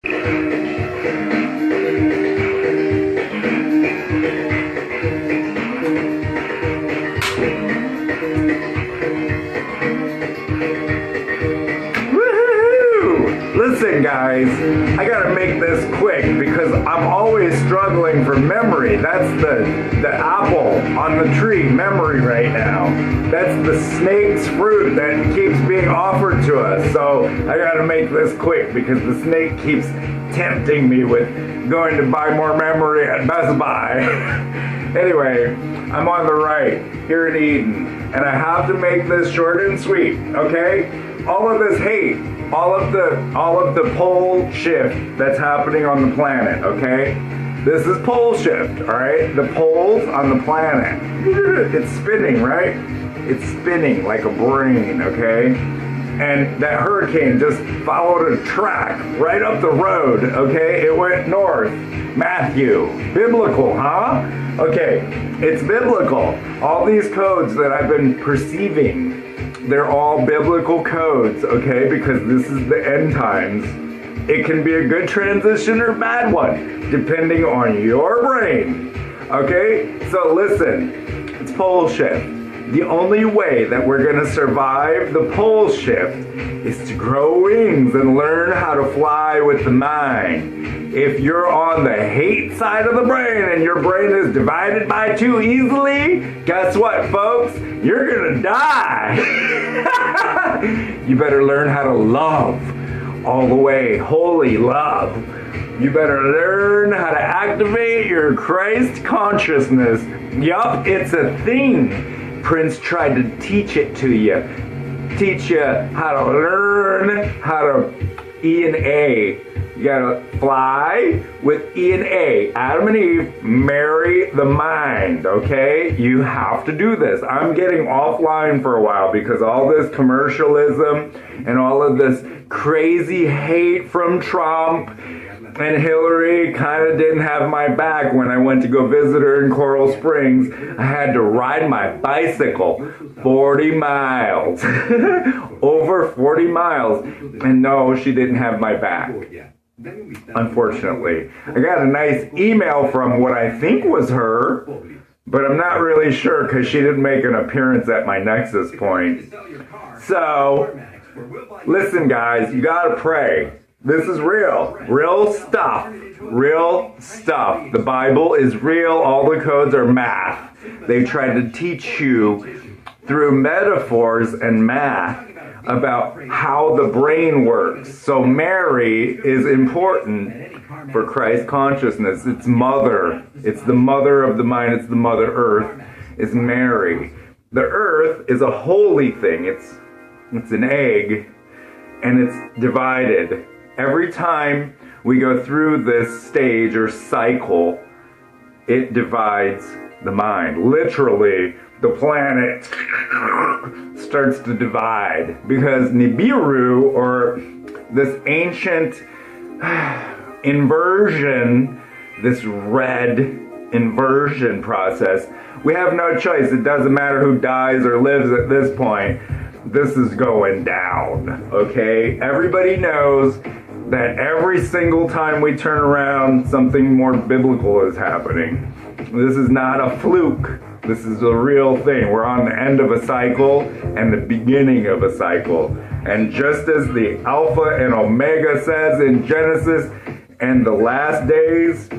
Listen guys, I gotta make this quick because I'm always struggling for memory. That's the apple on the tree, memory right now. That's the snake's fruit that keeps being offered to us. So I gotta make this quick because the snake keeps tempting me with going to buy more memory at Best Buy. Anyway, I'm on the right here in Eden, and I have to make this short and sweet, okay? All of this hate, all of the pole shift that's happening on the planet, okay? This is pole shift, all right? The poles on the planet. It's spinning, right? It's spinning like a brain, okay? And that hurricane just followed a track right up the road, okay? It went north. Matthew. Biblical, huh? Okay, it's biblical. All these codes that I've been perceiving, they're all biblical codes, okay? Because this is the end times. It can be a good transition or a bad one, depending on your brain, okay? So listen, it's pole shift. The only way that we're gonna survive the pole shift is to grow wings and learn how to fly with the mind. If you're on the hate side of the brain and your brain is divided by two easily, guess what, folks? You're gonna die. You better learn how to love all the way, holy love. You better learn how to activate your Christ consciousness. Yup, it's a thing. Prince tried to teach it to you. Teach you how to learn how to E and A. You gotta fly with E and A. Adam and Eve, marry the mind, okay? You have to do this. I'm getting offline for a while because all this commercialism and all of this crazy hate from Trump and Hillary kind of didn't have my back when I went to go visit her in Coral Springs. I had to ride my bicycle 40 miles. Over 40 miles. And no, she didn't have my back. Unfortunately. I got a nice email from what I think was her, but I'm not really sure because she didn't make an appearance at my Nexus point. So, listen guys, you gotta pray. This is real. Real stuff. Real stuff. The Bible is real. All the codes are math. They tried to teach you through metaphors and math about how the brain works. So Mary is important for Christ consciousness. It's mother. It's the mother of the mind. It's the mother earth. It's Mary. The earth is a holy thing. It's an egg and it's divided. Every time we go through this stage or cycle, it divides the mind. Literally, the planet starts to divide because Nibiru, or this ancient inversion, this red inversion process, we have no choice. It doesn't matter who dies or lives at this point. This is going down, okay? Everybody knows that every single time we turn around, something more biblical is happening. This is not a fluke. This is a real thing. We're on the end of a cycle and the beginning of a cycle. And just as the Alpha and Omega says in Genesis, and the last days,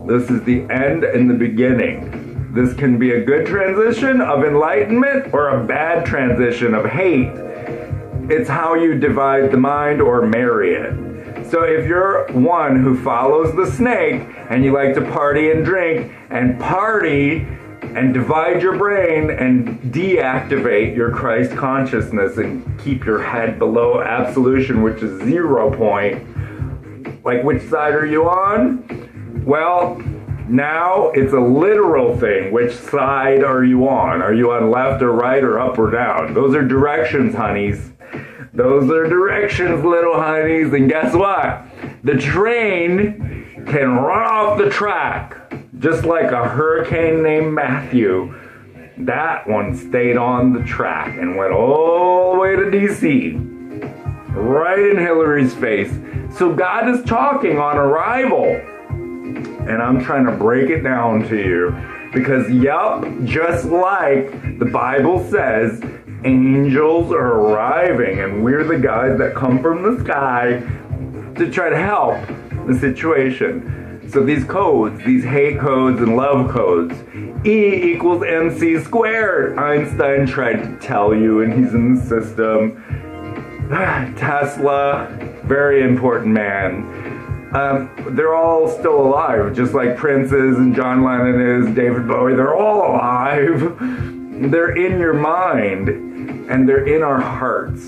this is the end and the beginning. This can be a good transition of enlightenment or a bad transition of hate. It's how you divide the mind or marry it. So if you're one who follows the snake and you like to party and drink and party and divide your brain and deactivate your Christ consciousness and keep your head below absolution, which is 0 point, like which side are you on? Well, now it's a literal thing. Which side are you on? Are you on left or right or up or down? Those are directions, honeys. Those are directions, little honeys. And guess what? The train can run off the track, just like a hurricane named Matthew. That one stayed on the track and went all the way to DC. Right in Hillary's face. So God is talking on arrival. And I'm trying to break it down to you. Because, yup, just like the Bible says, angels are arriving. And we're the guys that come from the sky to try to help the situation. So these codes, these hate codes and love codes, E equals MC squared. Einstein tried to tell you, and he's in the system. Tesla, very important man. They're all still alive, just like Prince is and John Lennon is, David Bowie. They're all alive. They're in your mind, and they're in our hearts.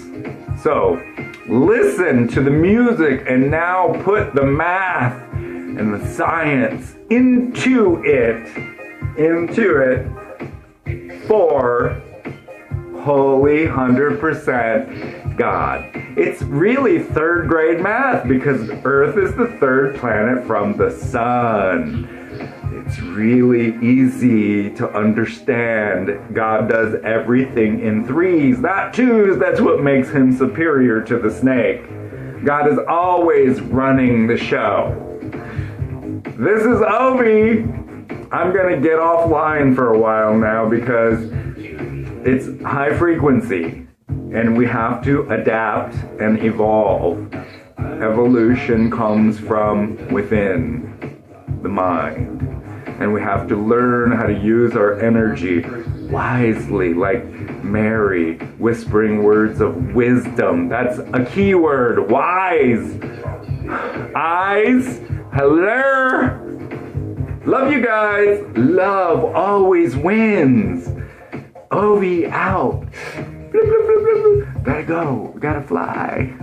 So listen to the music and now put the math and the science into it for holy 100% God. It's really third grade math because Earth is the third planet from the sun. It's really easy to understand. God does everything in threes, not twos. That's what makes him superior to the snake. God is always running the show. This is Ovi. I'm going to get offline for a while now because it's high frequency and we have to adapt and evolve. Evolution comes from within the mind. And we have to learn how to use our energy wisely, like Mary, whispering words of wisdom. That's a key word, wise. Eyes, hello. Love you guys. Love always wins. Ovi out. Gotta go, gotta fly.